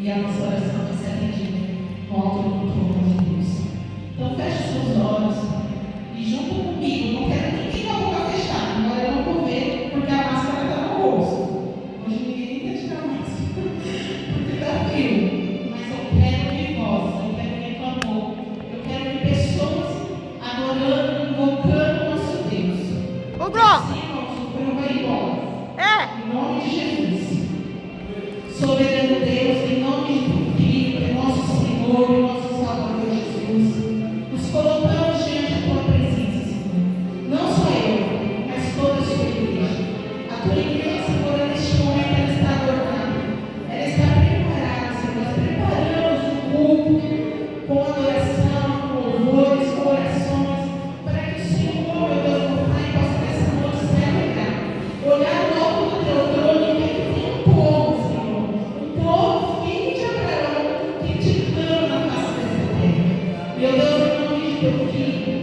e a nossa oração vai ser atendida no alto do trono de Deus. Então feche os seus olhos e junto comigo, não quero ninguém com a boca fechada, agora eu não vou ver porque a máscara está no bolso. Hoje ninguém quer tirar a máscara porque está frio, mas eu quero ver voz, eu quero ver clamor, eu quero ver pessoas adorando, invocando o nosso Deus. Ô, Gló! Sim, irmãos, o frio vai embora. É! Em nome de Jesus. Soberano Deus, em nome de teu Filho, de nosso Senhor e nosso Salvador Jesus, nos colocamos diante da tua presença, Senhor. Não só eu, mas toda a sua igreja. A tua igreja, Senhor, neste momento, ela está adornada. Ela está preparada, Senhor. Nós preparamos o culto com adoração, com louvores, com orações, para que o Senhor, meu Deus, meu Pai, possa nessa noite se alegrar. Olhar logo no teu trono e ver que tem um povo, Senhor. Um povo filho de Abraão que te clama na face dessa terra. Meu Deus, em nome de teu Filho,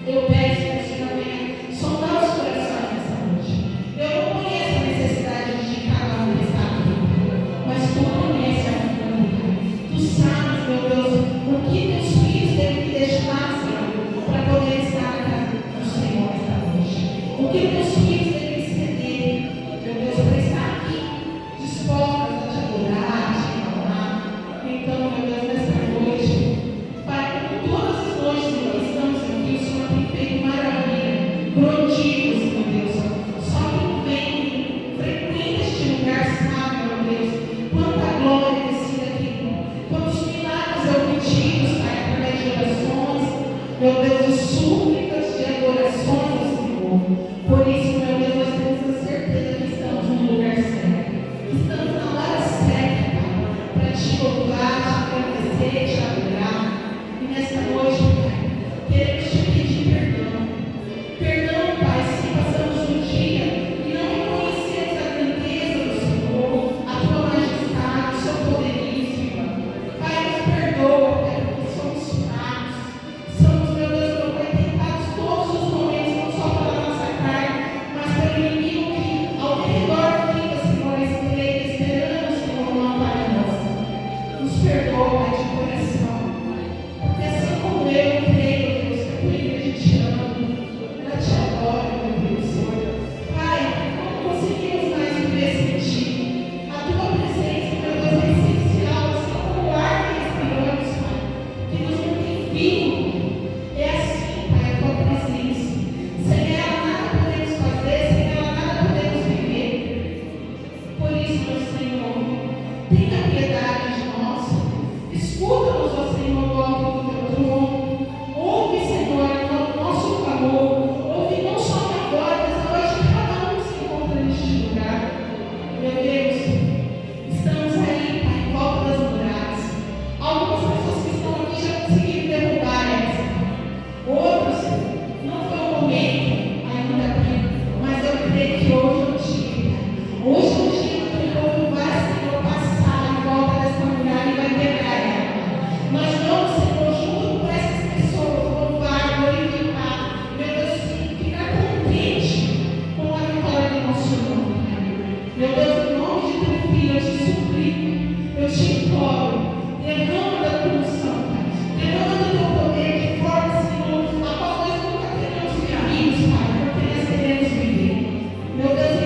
eu peço que o Senhor venha sondar os corações nessa noite. Eu não conheço a necessidade de cada um que está aqui, mas tu conheces a vida do Pai. Tu sabes, meu Deus, o que teus filhos devem que deixar, Senhor, para poder estar na casa do Senhor esta noite. O que teus filhos devem ceder, meu Deus, para estar aqui, dispostos a te adorar, a te amar. Então, meu Deus, nesta noite, Pai, como todas as noites em que estamos aqui, o Senhor tem feito maravilha, prodígios, meu Deus. Só quem vem, frequenta este lugar, sabe, meu Deus, quanta glória descida aqui, quantos milagres obtidos, Pai, através de orações, meu Deus, de súplicas, de adorações ao Senhor. Por isso, meu Deus, nós temos a certeza que estamos no lugar certo, que estamos na hora certa, Pai, para te louvar, te agradecer, te adorar. E nesta noite, Pai, queremos te pedir perdão. Perdão, Pai, se passamos um dia e não reconhecemos a grandeza do Senhor, a tua majestade, o seu poderio, Senhor. Pai, nos perdoa, Pai, porque somos fracos. Somos, meu Deus, meu Pai, tentados todos os momentos, não só pela nossa carne, mas pelo inimigo que ao redor fica, Senhor, esperando, Senhor, uma falha nossa. Nos perdoa, Pai, de coração. Porque assim como eu creio, Deus, que a tua igreja te ama, ela te adora, meu Deus. Pai, não conseguimos mais viver sem ti. A tua presença, meu Deus, é essencial, assim como o ar que respiramos, Pai, que nos mantém vivo. É assim, Pai, a tua presença. Sem ela nada podemos fazer, sem ela nada podemos viver. Por isso, meu Senhor, tenha piedade de nós. Escuta-nos, ó Senhor, do alto do teu trono. Ouve, Senhor, o nosso clamor. Ouve não só minha voz, mas a voz de cada um que se encontra neste lugar. Meu Deus, estamos aí, Pai, em volta das muralhas. Algumas pessoas que estão aqui já conseguiram derrubar essa. Outros, não foi o momento ainda aqui, mas eu creio que hoje é o dia, Pai. Hoje é o dia que o teu povo vai, Senhor, passar em volta dessa muralha e vai quebrar ela. Nós vamos, Senhor, junto com essas pessoas, louvar, glorificar, meu Deus, ficar contente com a vitória do nosso nome, Pai. Meu Deus, em nome de teu Filho, eu te suplico, eu te imploro, derrama da tua unção, Pai. Derrama do teu poder de forma, Senhor, a qual nós nunca teremos vivido, Pai, porque nós queremos viver. Meu Deus, em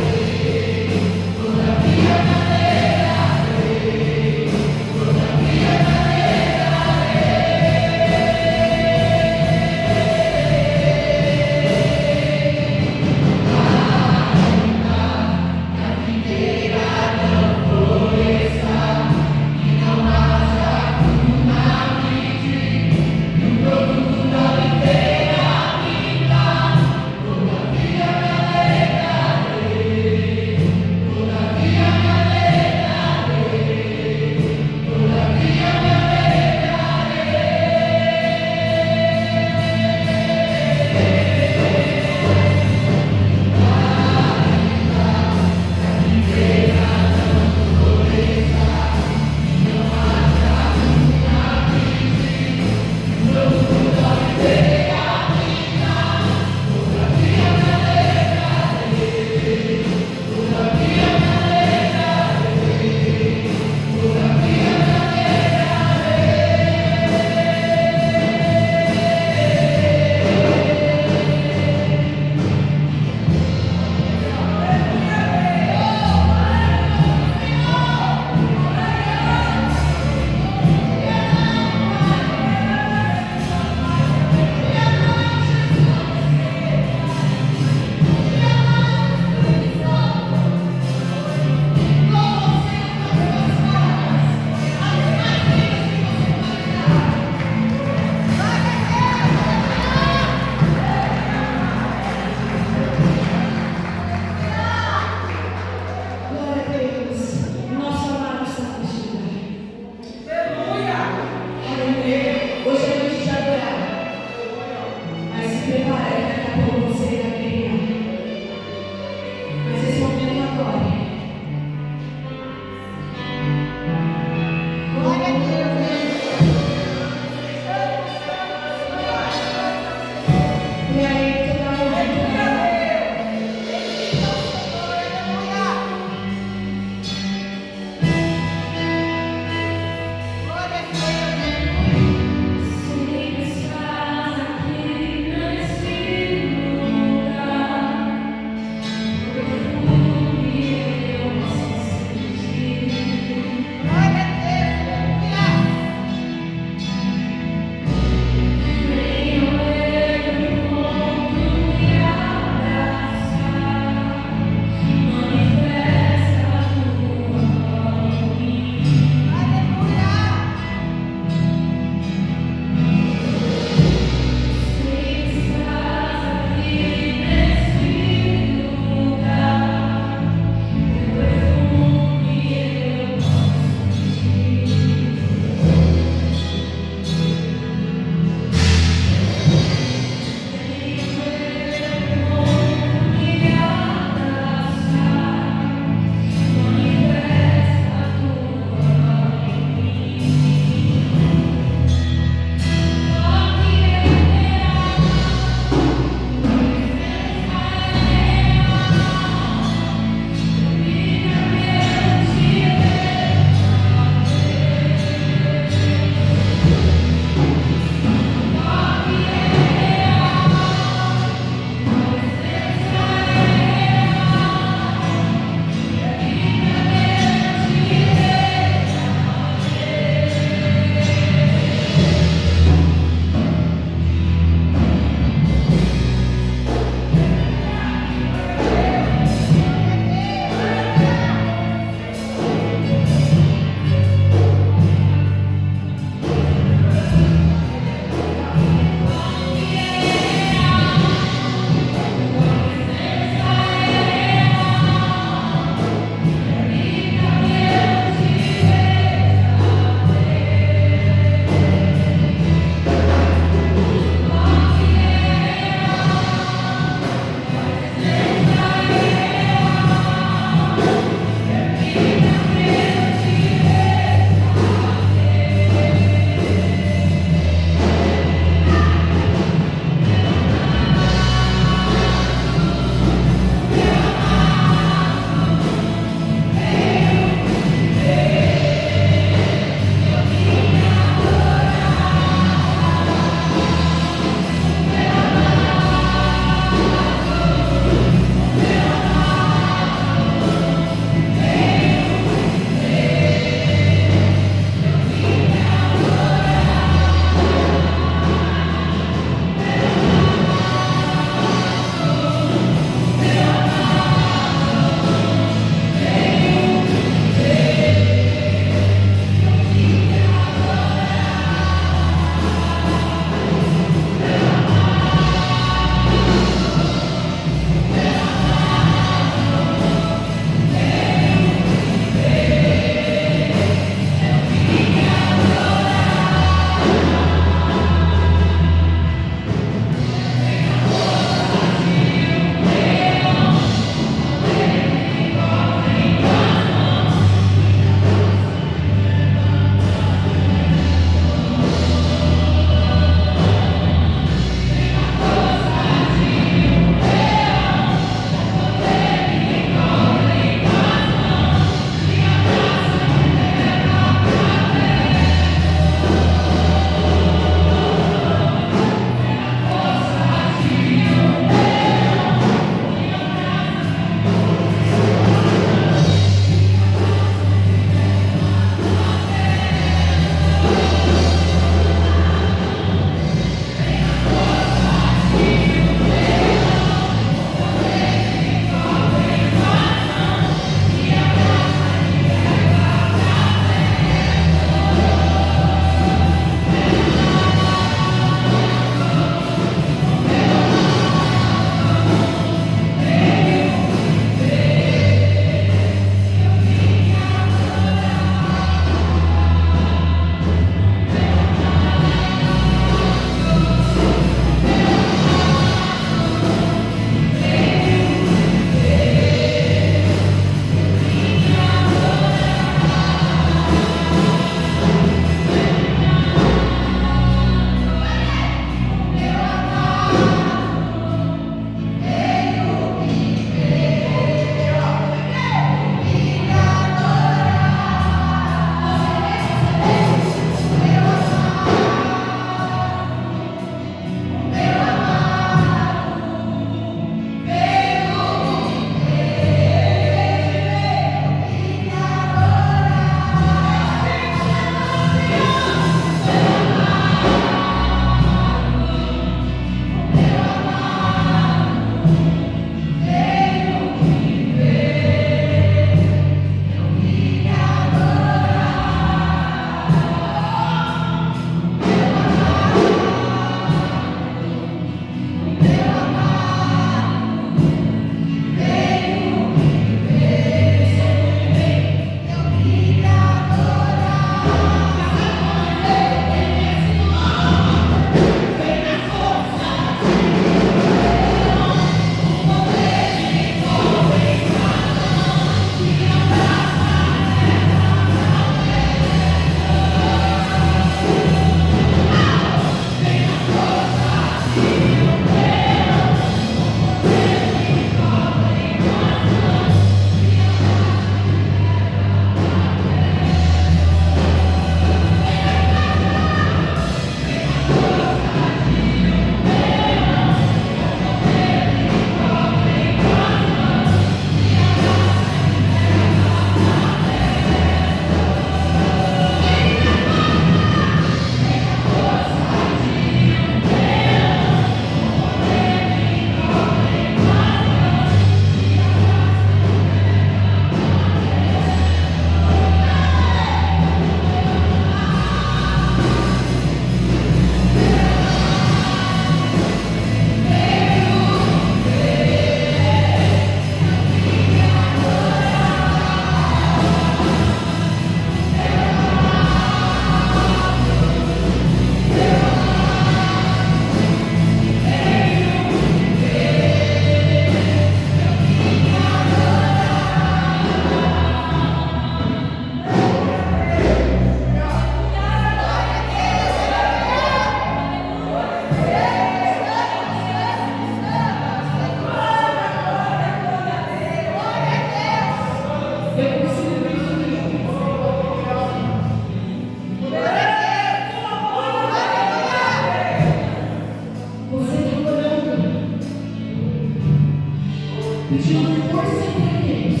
pedindo força para Deus.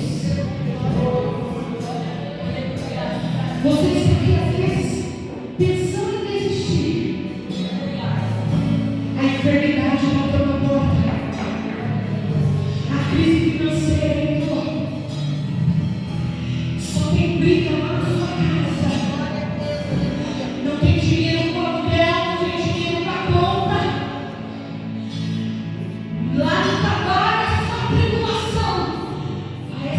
Você está aqui às vezes pensando em desistir. A enfermidade bateu na porta. A crise financeira entrou. Só tem briga lá na sua casa. Não tem dinheiro para o aluguel, não tem dinheiro para a compra. Lá no trabalho é só tribulação. Aí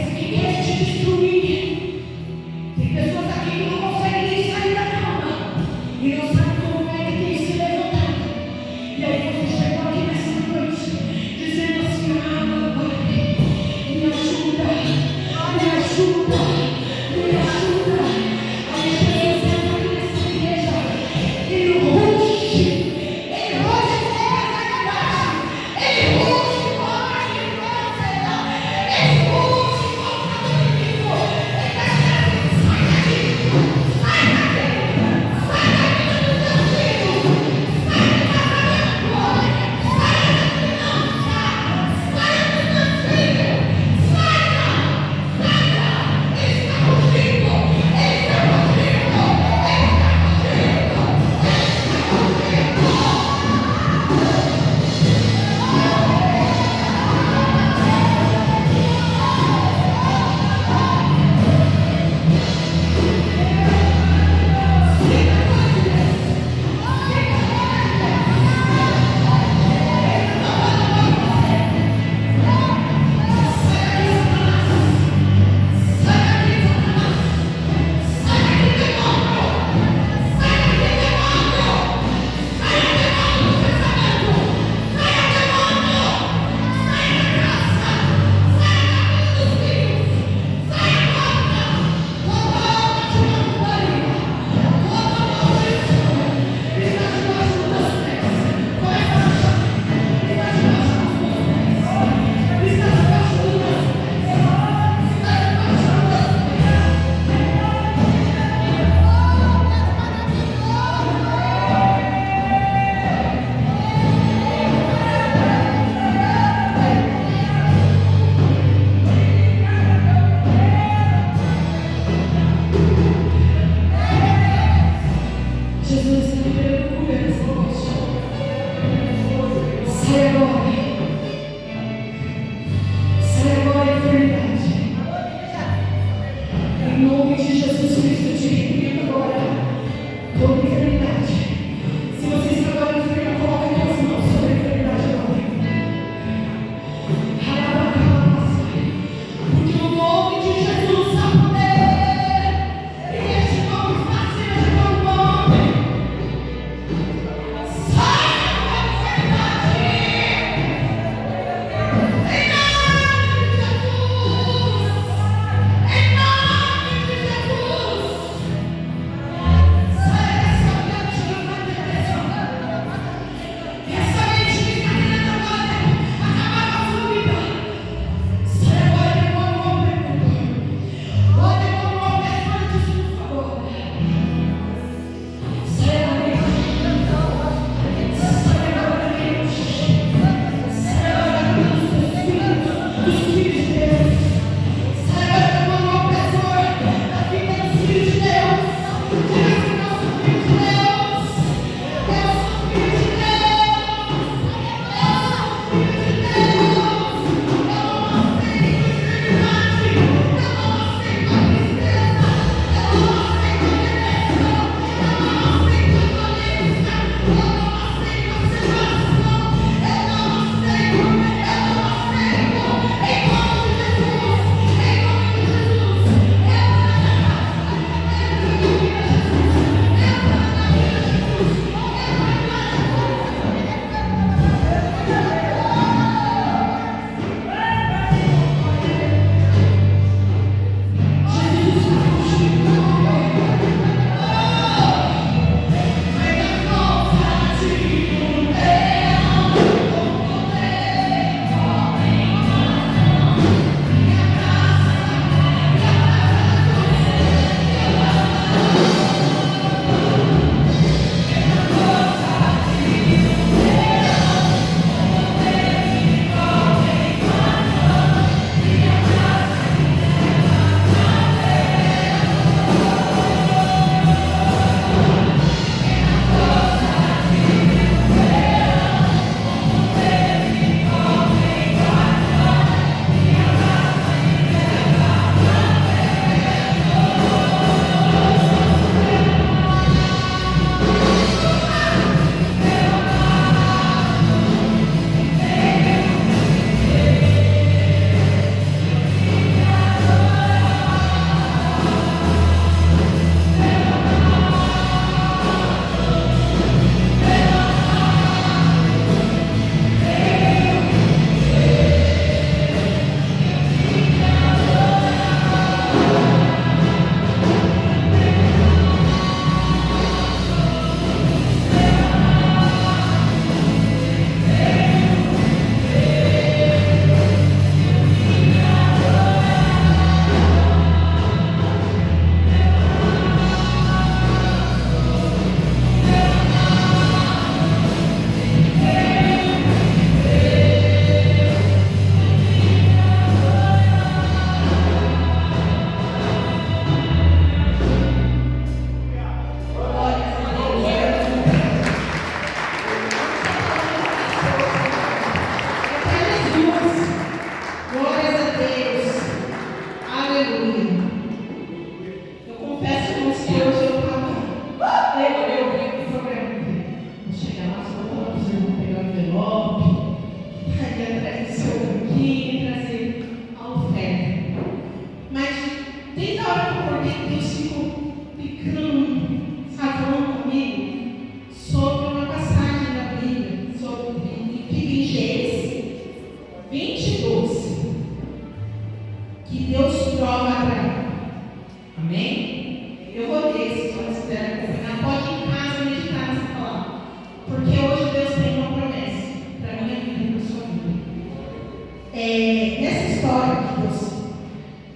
Nessa história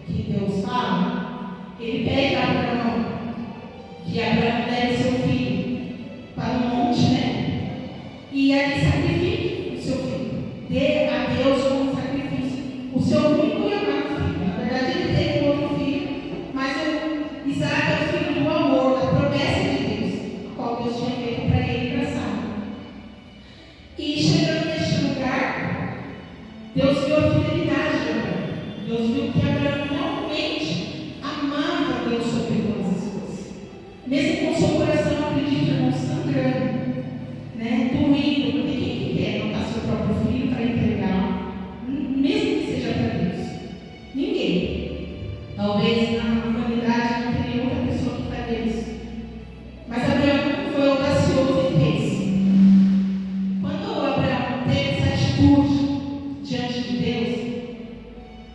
que Deus fala, ele pede a Abraão que Abraão leve seu filho para um monte, né? E ali sacrifique o seu filho. Dê a Deus como sacrifício o seu único e amado filho. Na verdade, ele teve um outro filho, mas Isaac é o filho do amor, da promessa de Deus, a qual Deus tinha feito para ele e para Sara. E chegando neste lugar, Deus viu a fidelidade de Abraão. Deus viu que Abraão realmente amava Deus sobre todas as coisas. Mesmo com seu coração, acredito, irmão, sangrando, né? Doído, porque quem que quer matar seu próprio filho para entregar, mesmo que seja para Deus? Ninguém. Talvez na humanidade não teria outra pessoa que faria isso. Mas Abraão foi audacioso e fez. Quando Abraão teve essa atitude diante de Deus,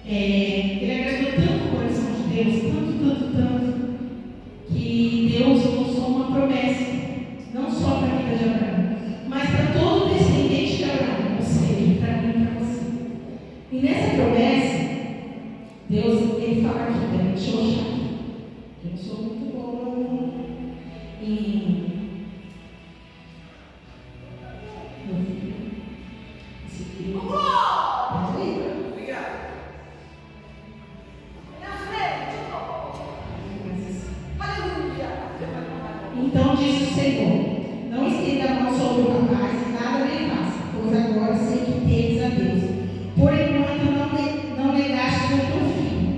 ele agradou tanto o coração de Deus, tanto, que Deus lançou uma promessa, não só para a vida de Abraão, mas para todo descendente de Abraão, ou seja, para mim e para você. E nessa promessa, Deus, ele fala aqui, deixa eu achar aqui, eu não sou muito boa em... Então disse o Senhor: não estenda a mão sobre o rapaz e nada lhe faça, pois agora sei que temes a Deus. Por enquanto não negaste o teu filho,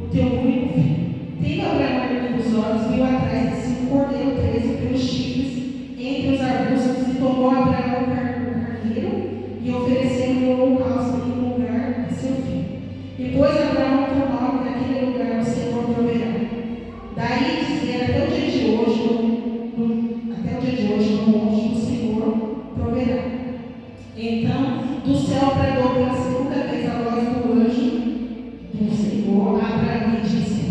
o teu único filho. Tendo Abraão erguido os olhos, viu atrás de si um cordeiro preso pelos chifres entre os arbustos, e tomou Abraão o carneiro e ofereceu-lhe o holocausto em lugar de seu filho. E pôs Abraão por nome naquele lugar: o Senhor proverá. Daí dizer até o dia de hoje, no monte do Senhor proverá. Então, do céu bradou pela segunda vez a voz do anjo do Senhor a Abraão e disse: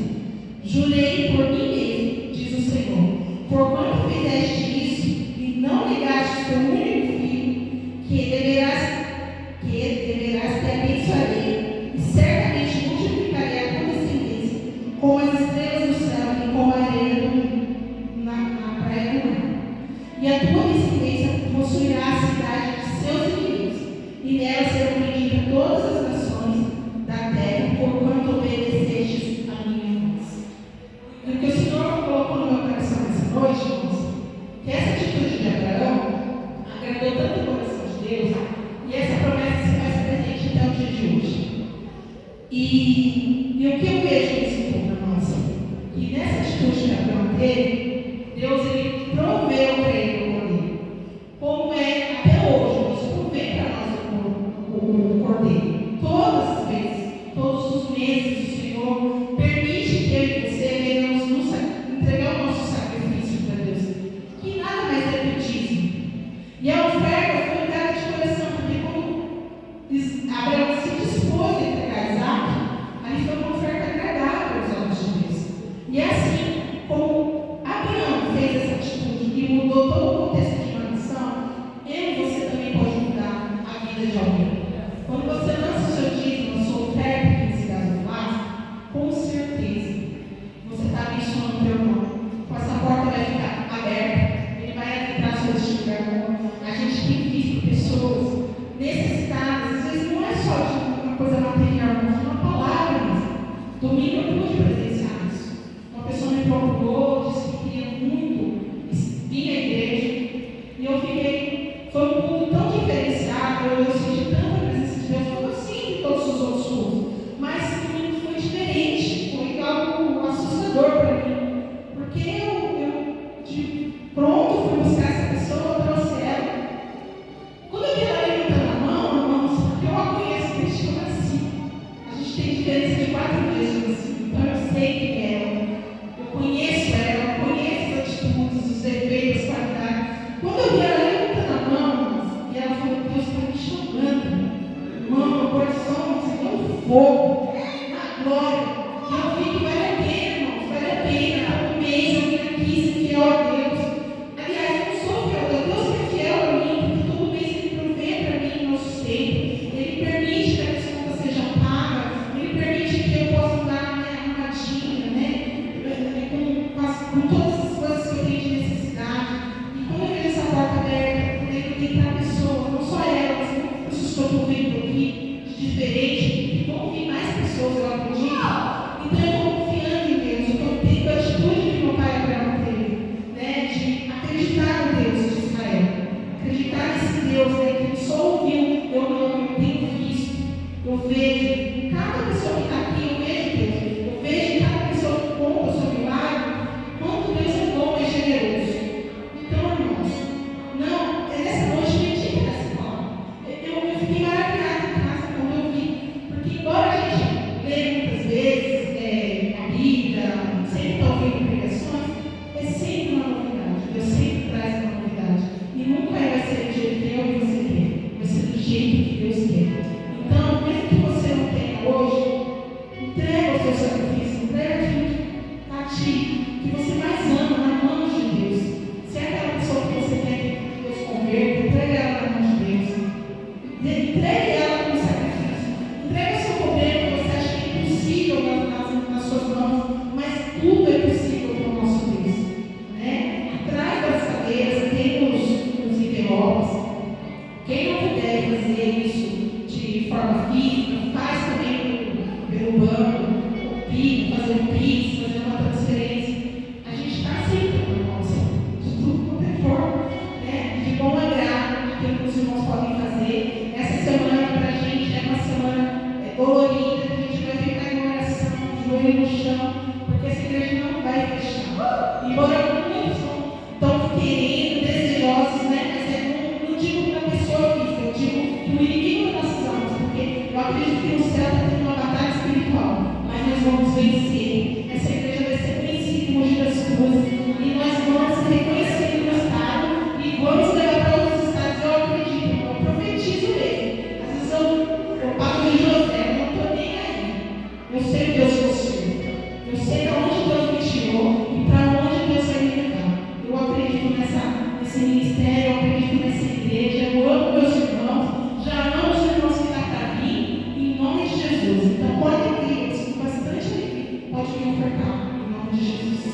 jurei por mim mesmo, diz o Senhor, porquanto fizeste isso e não negaste teu único filho, que deverás te abençoarei, e certamente multiplicarei a tua descendência como as estrelas do céu e como a areia na praia do mar. E a tua descendência possuirá a cidade de seus inimigos, e nela serão benditas todas as nações da terra, porquanto obedecestes a minha voz. E o que o Senhor colocou no meu coração nessa noite, irmãos, que essa atitude de Abraão agradou tanto o coração de Deus, e essa promessa se faz presente até o dia de hoje. E o que eu vejo nesse ponto, irmãos, que nessa atitude que Abraão teve, Deus ele proveu para ele o cordeiro. Como é até hoje, Deus provê para nós o cordeiro. Todas as vezes, todos os meses, o Senhor permite que eu e você venhamos entregar o nosso sacrifício para Deus, que nada mais é petismo. E a oferta foi dada de coração, porque quando Abraão se dispôs a entregar Isaac, ali foi uma oferta agradável aos olhos de Deus. E assim como Abraão fez essa atitude e mudou todo o contexto de uma nação, eu e você também pode mudar a vida de alguém. Quando você lança o seu dízimo, a sua oferta que esse gasofilados, com certeza você está abençoando o teu irmão. Essa porta vai ficar aberta, ele vai adentrar seu destino. A gente tem visto pessoas necessitadas, às vezes não é só de uma coisa material, mas de uma palavra mesmo. Domingo eu pude presenciar isso. Uma pessoa me procurou, disse que queria muito vir à igreja, e eu fiquei, foi um culto tão diferenciado, eu senti tanta presença de Deus, como assim de todos os outros cultos, mas domingo foi diferente, foi algo assustador para mim, porque eu de pronto fui buscar essa pessoa, trouxe ela. Quando eu vi ela levantando a mão, irmãos, eu a conheço desde que eu nasci. A gente tem diferença de 4 meses, então eu sei Eu vejo em cada pessoa que está aqui, eu vejo Deus. Eu vejo em cada pessoa que conta sobre o milagre, quanto Deus é bom e generoso. Então, irmãos, não, é nessa noite medita nessa palavra. Eu fiquei maravilhada em casa quando eu vi, porque embora a gente leia muitas vezes a Bíblia, sempre está ouvindo pregações, é sempre uma novidade. Deus sempre traz uma novidade. E nunca vai ser do jeito que eu e você quer, vai ser do jeito que Deus quer. Então, mesmo que você não tenha hoje, entrega o seu sacrifício, entrega aquilo a ti, que você mais ama na mão de Deus. Se é aquela pessoa que você quer que Deus converta, entrega ela na mão de Deus. Entregue ela como sacrifício. Entregue o seu problema que você acha que é impossível nas suas mãos, mas tudo é possível com o nosso Deus. Né? Atrás das cadeiras tem os envelopes. Quem não puder fazer isso de forma física, faz também pelo banco, fazer um PIX, fazer uma transferência. A gente está sempre de tudo quanto é forma, né? De bom agrado, aquilo que os irmãos podem fazer. Essa semana para a gente é uma semana dolorida, que a gente vai ficar em oração, joelho no chão, porque essa igreja não vai fechar. Embora muitos estão querendo, desejosos, né? Mas não digo para a pessoa física, eu digo para o inimigo das nossas almas, porque eu acredito que no céu está tendo uma batalha espiritual, mas nós vamos vencer. Essa igreja vai ser vencida em Mogi das Cruzes, e nós vamos ser reconhecidos no estado e vamos levar para outros estados. Eu acredito, eu profetizo mesmo. Às vezes eu passo de José, eu não estou nem aí. Eu sei o Deus que eu sirvo. Eu sei de onde Deus me tirou e para onde Deus vai me levar. Eu acredito nesse ministério, eu acredito nessa igreja, eu amo meus irmãos, já amo os irmãos que estão para vir, em nome de Jesus. Então pode vir, eu sinto bastante alegria, pode vir ofertar, em nome de Jesus.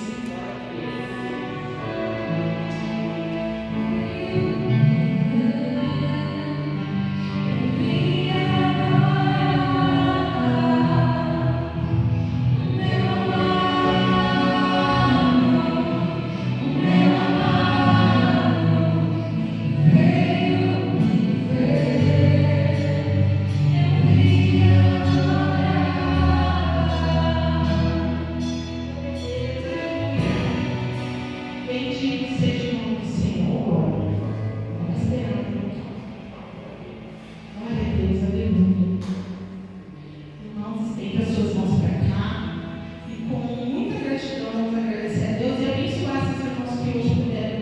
Bendito seja o nome do Senhor. Vamos esperar. Glória a Deus, aleluia. Irmãos, estenda as suas mãos para cá e com muita gratidão vamos agradecer a Deus e abençoar esses irmãos que hoje puderam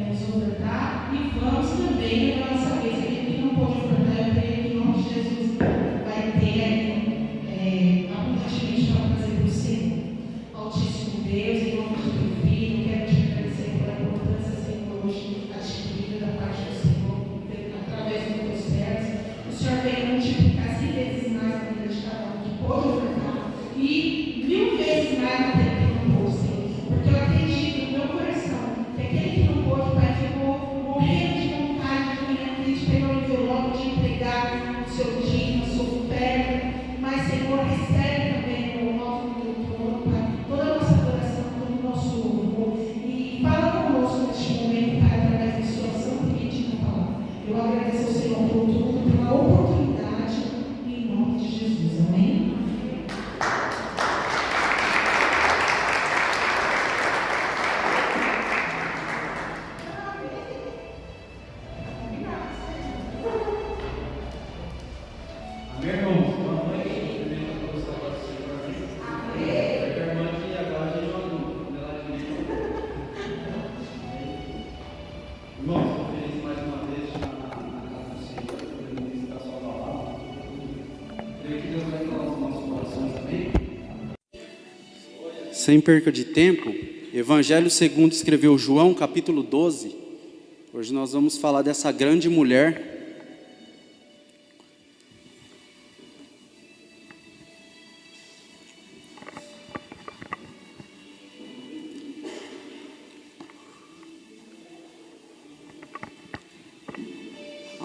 nos ofertar, e vamos também levar a nossa vez. Aquele que não pode ofertar, eu creio que em nome de Jesus vai ter abundantemente para trazer para o Senhor. Altíssimo Deus, em nome de teu Filho, quero te agradecer pela importância, Senhor, hoje atingida da parte do Senhor, através dos teus servos. O Senhor veio multiplicar 100 vezes mais na vida de cada um que pôde ofertar, e 1000 vezes mais naquele que não pôde, Senhor. Porque eu acredito no meu coração que aquele que não pôde, Pai, ficou morrendo de vontade de vir aqui, de pegar o envelope, de entregar o seu dízimo, a sua oferta. Mas, Senhor, recebe também o nosso doutor, Pai, toda a nossa adoração, todo o nosso louvor, e fala conosco neste momento, Pai, através da sua santa e bendita palavra. Eu agradeço ao Senhor por tudo, pela oportunidade, em nome de Jesus. Amém? Amém, irmãos? Boa noite. Irmãos, estou feliz mais uma vez de estar na casa do Senhor, podendo ministrar a sua palavra. Creio que Deus vai falar nos nossos corações também. Sem perca de tempo, Evangelho segundo escreveu João, capítulo 12. Hoje nós vamos falar dessa grande mulher.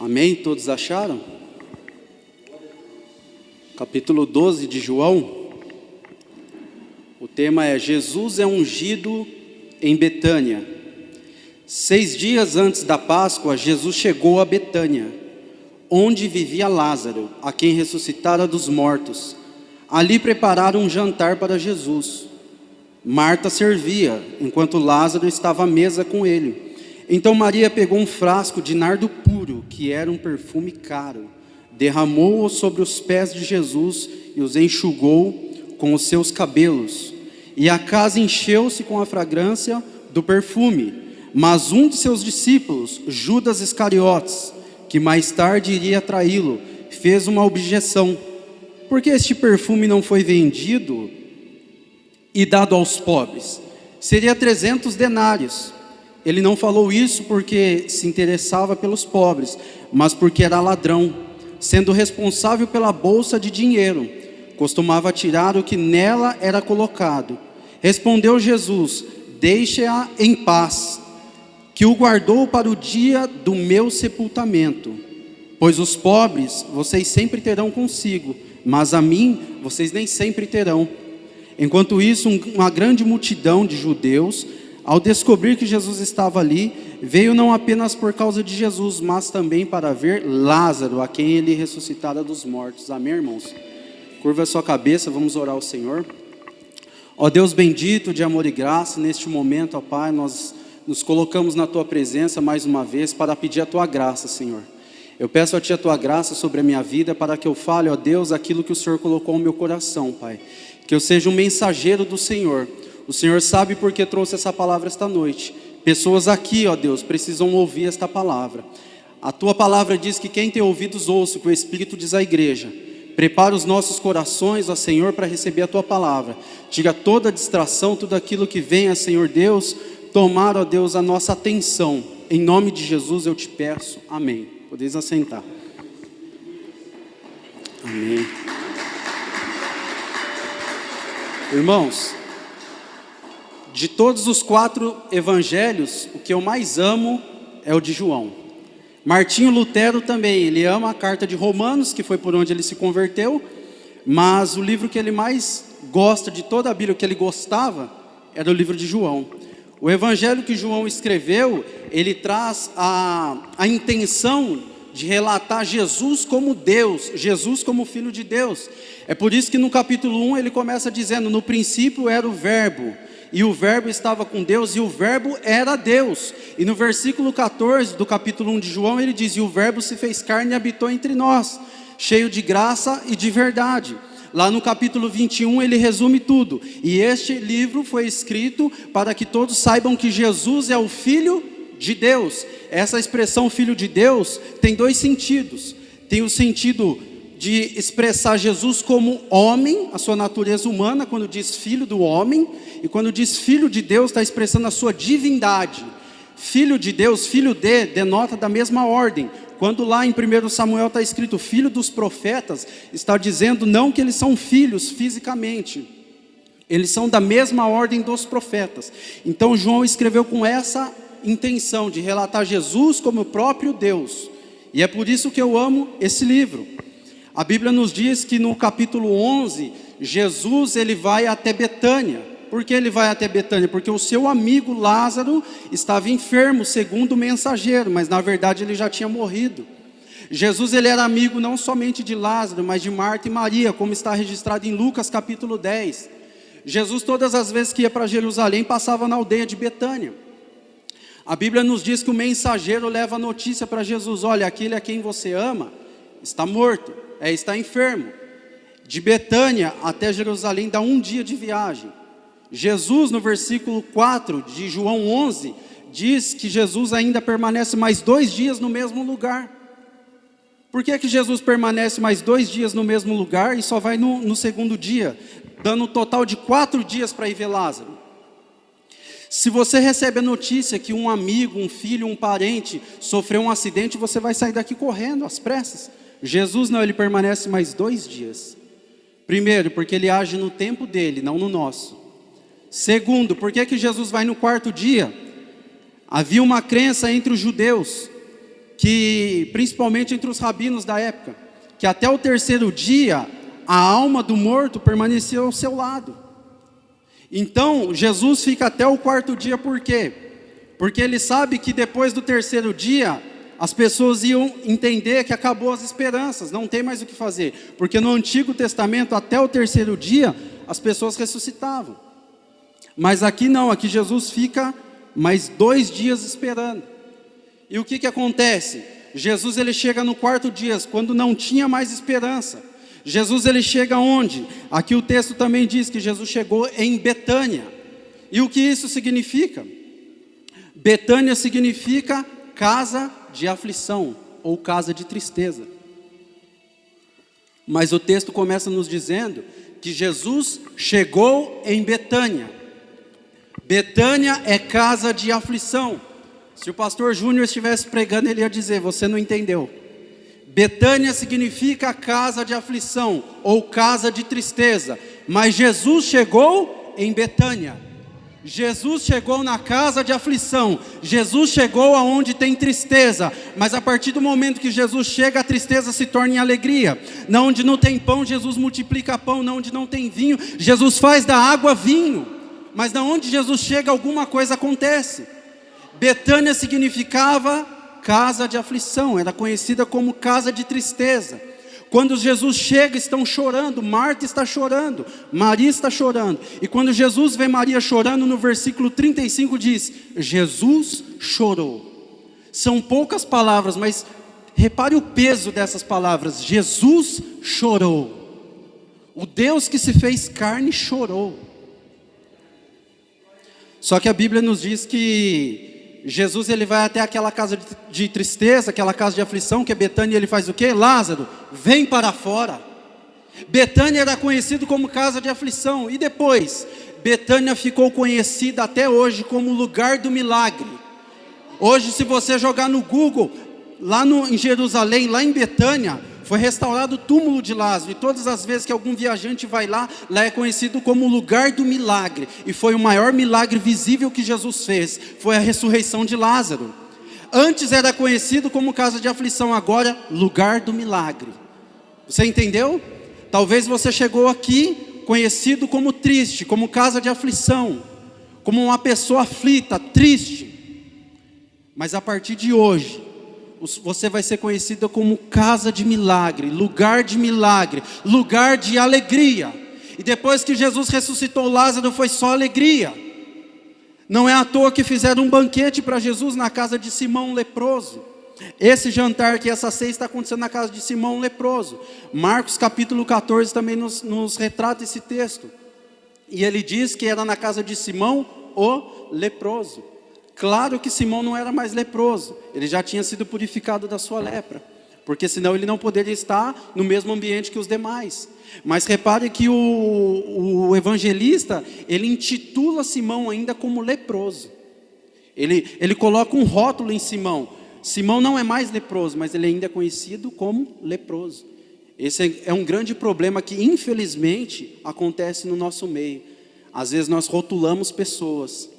Amém? Todos acharam? Capítulo 12 de João. O tema é: Jesus é ungido em Betânia. 6 dias antes da Páscoa, Jesus chegou a Betânia, onde vivia Lázaro, a quem ressuscitara dos mortos. Ali prepararam um jantar para Jesus. Marta servia, enquanto Lázaro estava à mesa com ele. Então Maria pegou um frasco de nardo puro, que era um perfume caro, derramou-o sobre os pés de Jesus e os enxugou com os seus cabelos. E a casa encheu-se com a fragrância do perfume. Mas um de seus discípulos, Judas Iscariotes, que mais tarde iria traí-lo, fez uma objeção: por que este perfume não foi vendido e dado aos pobres? Seria 300 denários. Ele não falou isso porque se interessava pelos pobres, mas porque era ladrão, sendo responsável pela bolsa de dinheiro. Costumava tirar o que nela era colocado. Respondeu Jesus: deixe-a em paz, que o guardou para o dia do meu sepultamento. Pois os pobres vocês sempre terão consigo, mas a mim vocês nem sempre terão. Enquanto isso, uma grande multidão de judeus, ao descobrir que Jesus estava ali, veio não apenas por causa de Jesus, mas também para ver Lázaro, a quem ele ressuscitara dos mortos. Amém, irmãos? Curva a sua cabeça, vamos orar ao Senhor. Ó Deus bendito, de amor e graça, neste momento, ó Pai, nós nos colocamos na Tua presença mais uma vez para pedir a Tua graça, Senhor. Eu peço a Ti a Tua graça sobre a minha vida, para que eu fale, ó Deus, aquilo que o Senhor colocou no meu coração, Pai. Que eu seja um mensageiro do Senhor. O Senhor sabe por que trouxe essa palavra esta noite. Pessoas aqui, ó Deus, precisam ouvir esta palavra. A Tua palavra diz que quem tem ouvidos ouça, que o Espírito diz à igreja. Prepara os nossos corações, ó Senhor, para receber a Tua palavra. Tira toda a distração, tudo aquilo que venha, Senhor Deus, tomar, ó Deus, a nossa atenção. Em nome de Jesus eu te peço. Amém. Podeis assentar. Amém. Irmãos, de todos os 4 evangelhos, o que eu mais amo é o de João. Martinho Lutero também, ele ama a carta de Romanos, que foi por onde ele se converteu, mas o livro que ele mais gosta de toda a Bíblia, que ele gostava, era o livro de João. O evangelho que João escreveu, ele traz a intenção de relatar Jesus como Deus, Jesus como Filho de Deus. É por isso que no capítulo 1 ele começa dizendo: no princípio era o verbo, e o verbo estava com Deus, e o verbo era Deus. E no versículo 14 do capítulo 1 de João ele diz: e o verbo se fez carne e habitou entre nós, cheio de graça e de verdade. Lá no capítulo 21 ele resume tudo. E este livro foi escrito para que todos saibam que Jesus é o Filho de Deus. Essa expressão Filho de Deus tem 2 sentidos. Tem o sentido de expressar Jesus como homem, a sua natureza humana, quando diz filho do homem, e quando diz filho de Deus, está expressando a sua divindade. Filho de Deus, filho de, denota da mesma ordem. Quando lá em 1 Samuel está escrito filho dos profetas, está dizendo não que eles são filhos fisicamente, eles são da mesma ordem dos profetas. Então João escreveu com essa intenção de relatar Jesus como o próprio Deus, e é por isso que eu amo esse livro. A Bíblia nos diz que no capítulo 11, Jesus ele vai até Betânia. Por que ele vai até Betânia? Porque o seu amigo Lázaro estava enfermo, segundo o mensageiro, mas na verdade ele já tinha morrido. Jesus ele era amigo não somente de Lázaro, mas de Marta e Maria, como está registrado em Lucas capítulo 10. Jesus todas as vezes que ia para Jerusalém, passava na aldeia de Betânia. A Bíblia nos diz que o mensageiro leva a notícia para Jesus: olha, aquele a quem você ama está morto, está enfermo. De Betânia até Jerusalém dá 1 dia de viagem. Jesus, no versículo 4 de João 11, diz que Jesus ainda permanece mais 2 dias no mesmo lugar. Por que que Jesus permanece mais 2 dias no mesmo lugar e só vai no segundo dia, dando um total de 4 dias para ir ver Lázaro? Se você recebe a notícia que um amigo, um filho, um parente sofreu um acidente, você vai sair daqui correndo, às pressas. Jesus não, ele permanece mais 2 dias. Primeiro, porque ele age no tempo dele, não no nosso. Segundo, por que que Jesus vai no 4º dia? Havia uma crença entre os judeus, que principalmente entre os rabinos da época, que até o 3º dia, a alma do morto permanecia ao seu lado. Então, Jesus fica até o 4º dia, por quê? Porque ele sabe que depois do 3º dia, as pessoas iam entender que acabou as esperanças, não tem mais o que fazer. Porque no Antigo Testamento, até o terceiro dia, as pessoas ressuscitavam. Mas aqui não, aqui Jesus fica mais 2 dias esperando. E o que acontece? Jesus ele chega no 4º dia, quando não tinha mais esperança. Jesus ele chega onde? Aqui o texto também diz que Jesus chegou em Betânia. E o que isso significa? Betânia significa casa de aflição ou casa de tristeza. Mas o texto começa nos dizendo que Jesus chegou em Betânia. Betânia é casa de aflição. Se o pastor Júnior estivesse pregando, ele ia dizer: você não entendeu. Betânia significa casa de aflição ou casa de tristeza. Mas Jesus chegou em Betânia. Jesus chegou na casa de aflição. Jesus chegou aonde tem tristeza. Mas a partir do momento que Jesus chega, a tristeza se torna em alegria. Na onde não tem pão, Jesus multiplica pão. Na onde não tem vinho, Jesus faz da água vinho. Mas na onde Jesus chega, alguma coisa acontece. Betânia significava casa de aflição, era conhecida como casa de tristeza. Quando Jesus chega, estão chorando, Marta está chorando, Maria está chorando. E quando Jesus vê Maria chorando, no versículo 35 diz: Jesus chorou. São poucas palavras, mas repare o peso dessas palavras. Jesus chorou. O Deus que se fez carne chorou. Só que a Bíblia nos diz que Jesus ele vai até aquela casa de tristeza, aquela casa de aflição, que é Betânia, ele faz o quê? Lázaro, vem para fora. Betânia era conhecido como casa de aflição. E depois, Betânia ficou conhecida até hoje como lugar do milagre. Hoje, se você jogar no Google, em Jerusalém, lá em Betânia, foi restaurado o túmulo de Lázaro. E todas as vezes que algum viajante vai lá é conhecido como o lugar do milagre. E foi o maior milagre visível que Jesus fez, foi a ressurreição de Lázaro. Antes era conhecido como casa de aflição, agora lugar do milagre. Você entendeu? Talvez você chegou aqui conhecido como triste, como casa de aflição, como uma pessoa aflita, triste. Mas a partir de hoje, você vai ser conhecida como casa de milagre, lugar de alegria. E depois que Jesus ressuscitou Lázaro, foi só alegria. Não é à toa que fizeram um banquete para Jesus na casa de Simão leproso. Esse jantar que essa ceia está acontecendo na casa de Simão leproso. Marcos capítulo 14 também nos retrata esse texto. E ele diz que era na casa de Simão o leproso. Claro que Simão não era mais leproso, ele já tinha sido purificado da sua lepra, porque senão ele não poderia estar no mesmo ambiente que os demais. Mas repare que o evangelista, ele intitula Simão ainda como leproso. Ele coloca um rótulo em Simão. Simão não é mais leproso, mas ele ainda é conhecido como leproso. Esse é um grande problema que infelizmente acontece no nosso meio. Às vezes nós rotulamos pessoas.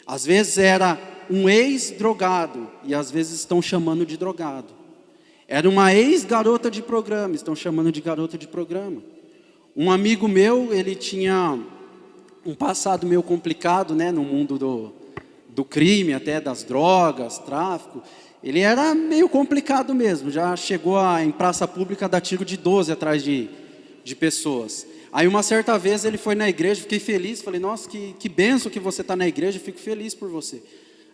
Às vezes era um ex-drogado e às vezes estão chamando de drogado. Era uma ex-garota de programa, estão chamando de garota de programa. Um amigo meu, ele tinha um passado meio complicado, né, no mundo do crime, até das drogas, tráfico. Ele era meio complicado mesmo, já chegou em praça pública a dar tiro de 12 atrás de pessoas. Aí uma certa vez ele foi na igreja, fiquei feliz, falei: nossa, que benção que você está na igreja, fico feliz por você.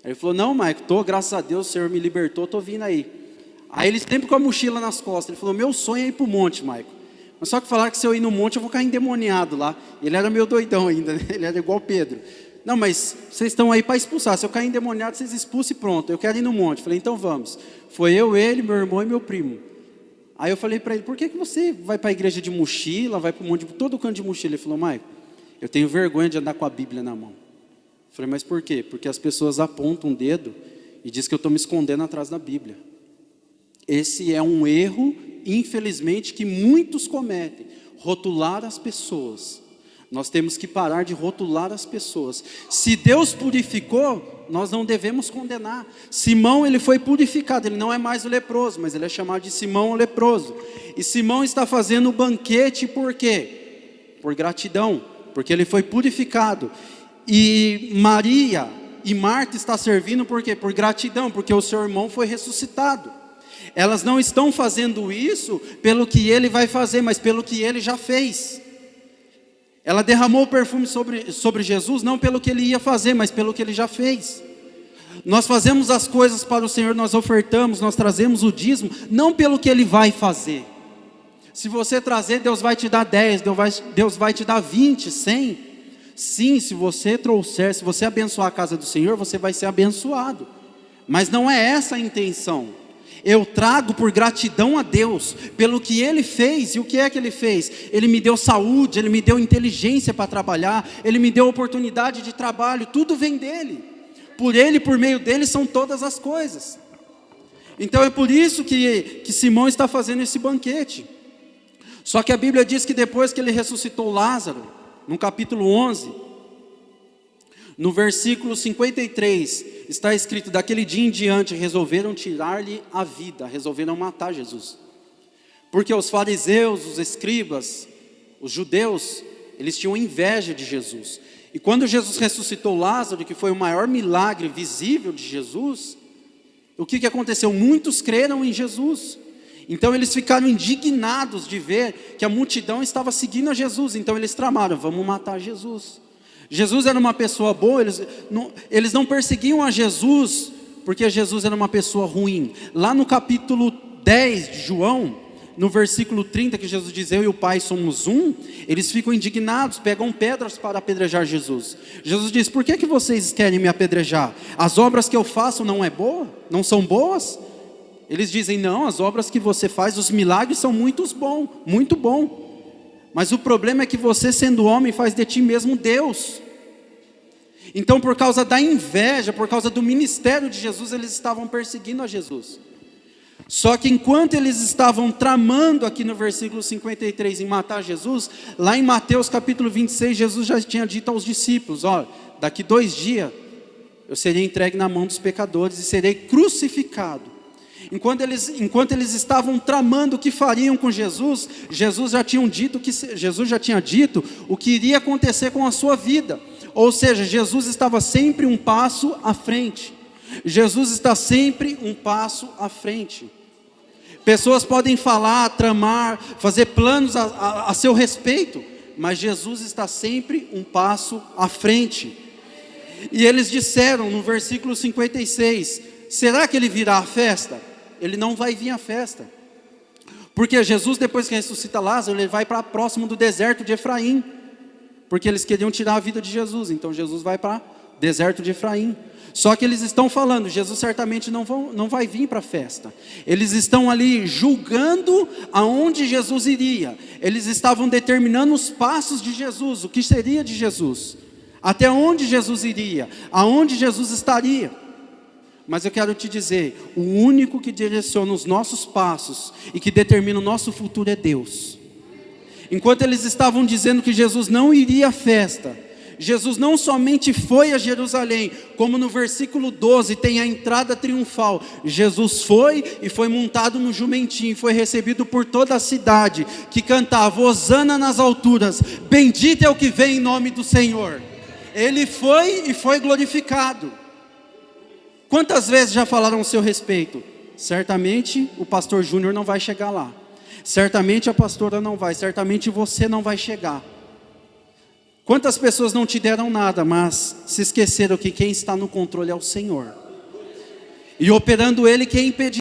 Aí ele falou: não, Maico, graças a Deus, o Senhor me libertou, estou vindo aí. Aí ele sempre com a mochila nas costas, ele falou: meu sonho é ir para o monte, Maico. Mas só que falaram que se eu ir no monte eu vou ficar endemoniado lá. Ele era meio doidão ainda, né? Ele era igual Pedro. Não, mas vocês estão aí para expulsar, se eu cair endemoniado vocês expulsem e pronto, eu quero ir no monte. Falei: então vamos. Foi eu, ele, meu irmão e meu primo. Aí eu falei para ele: por que você vai para a igreja de mochila, vai para um monte de todo canto de mochila? Ele falou: Maico, eu tenho vergonha de andar com a Bíblia na mão. Eu falei: mas por quê? Porque as pessoas apontam um dedo e dizem que eu estou me escondendo atrás da Bíblia. Esse é um erro, infelizmente, que muitos cometem, rotular as pessoas. Nós temos que parar de rotular as pessoas. Se Deus purificou, nós não devemos condenar. Simão, ele foi purificado, ele não é mais o leproso, mas ele é chamado de Simão o leproso. E Simão está fazendo o banquete por quê? Por gratidão, porque ele foi purificado. E Maria, E Marta está servindo por quê? Por gratidão, porque o seu irmão foi ressuscitado. Elas não estão fazendo isso pelo que ele vai fazer, mas pelo que ele já fez. Ela derramou o perfume sobre Jesus, não pelo que ele ia fazer, mas pelo que ele já fez. Nós fazemos as coisas para o Senhor, nós ofertamos, nós trazemos o dízimo, não pelo que ele vai fazer. Se você trazer, Deus vai te dar 10, Deus vai te dar 20, 100. Sim, se você trouxer, se você abençoar a casa do Senhor, você vai ser abençoado. Mas não é essa a intenção. Eu trago por gratidão a Deus, pelo que Ele fez. E o que é que Ele fez? Ele me deu saúde, Ele me deu inteligência para trabalhar, Ele me deu oportunidade de trabalho, tudo vem dEle. Por Ele, por meio dEle são todas as coisas. Então é por isso que Simão está fazendo esse banquete. Só que a Bíblia diz que depois que Ele ressuscitou Lázaro, no capítulo 11, no versículo 53, está escrito: daquele dia em diante resolveram tirar-lhe a vida, resolveram matar Jesus. Porque os fariseus, os escribas, os judeus, eles tinham inveja de Jesus. E quando Jesus ressuscitou Lázaro, que foi o maior milagre visível de Jesus, o que aconteceu? Muitos creram em Jesus. Então eles ficaram indignados de ver que a multidão estava seguindo a Jesus. Então eles tramaram: vamos matar Jesus. Jesus era uma pessoa boa, eles não perseguiam a Jesus porque Jesus era uma pessoa ruim. Lá no capítulo 10 de João, no versículo 30, que Jesus diz: eu e o Pai somos um, eles ficam indignados, pegam pedras para apedrejar Jesus. Jesus diz: por que vocês querem me apedrejar? As obras que eu faço não são boas? Eles dizem: não, as obras que você faz, os milagres são muito bom. Mas o problema é que você, sendo homem, faz de ti mesmo Deus. Então, por causa da inveja, por causa do ministério de Jesus, eles estavam perseguindo a Jesus. Só que enquanto eles estavam tramando aqui no versículo 53 em matar Jesus, lá em Mateus capítulo 26, Jesus já tinha dito aos discípulos: olha, daqui 2 dias eu serei entregue na mão dos pecadores e serei crucificado. Enquanto eles estavam tramando o que fariam com Jesus, Jesus já tinha dito o que iria acontecer com a sua vida. Ou seja, Jesus estava sempre um passo à frente. Jesus está sempre um passo à frente. Pessoas podem falar, tramar, fazer planos a seu respeito, mas Jesus está sempre um passo à frente. E eles disseram no versículo 56, será que ele virá à festa? Ele não vai vir à festa. Porque Jesus, depois que ressuscita Lázaro, ele vai para próximo do deserto de Efraim. Porque eles queriam tirar a vida de Jesus. Então Jesus vai para o deserto de Efraim. Só que eles estão falando, Jesus certamente não vai vir para a festa. Eles estão ali julgando aonde Jesus iria. Eles estavam determinando os passos de Jesus, o que seria de Jesus, até onde Jesus iria, aonde Jesus estaria. Mas eu quero te dizer, o único que direciona os nossos passos e que determina o nosso futuro é Deus. Enquanto eles estavam dizendo que Jesus não iria à festa, Jesus não somente foi a Jerusalém, como no versículo 12 tem a entrada triunfal. Jesus foi e foi montado no jumentinho, foi recebido por toda a cidade, que cantava: Hosana nas alturas, bendito é o que vem em nome do Senhor. Ele foi e foi glorificado. Quantas vezes já falaram a seu respeito? Certamente o pastor Júnior não vai chegar lá. Certamente a pastora não vai. Certamente você não vai chegar. Quantas pessoas não te deram nada, mas se esqueceram que quem está no controle é o Senhor. E operando Ele, quem impedirá?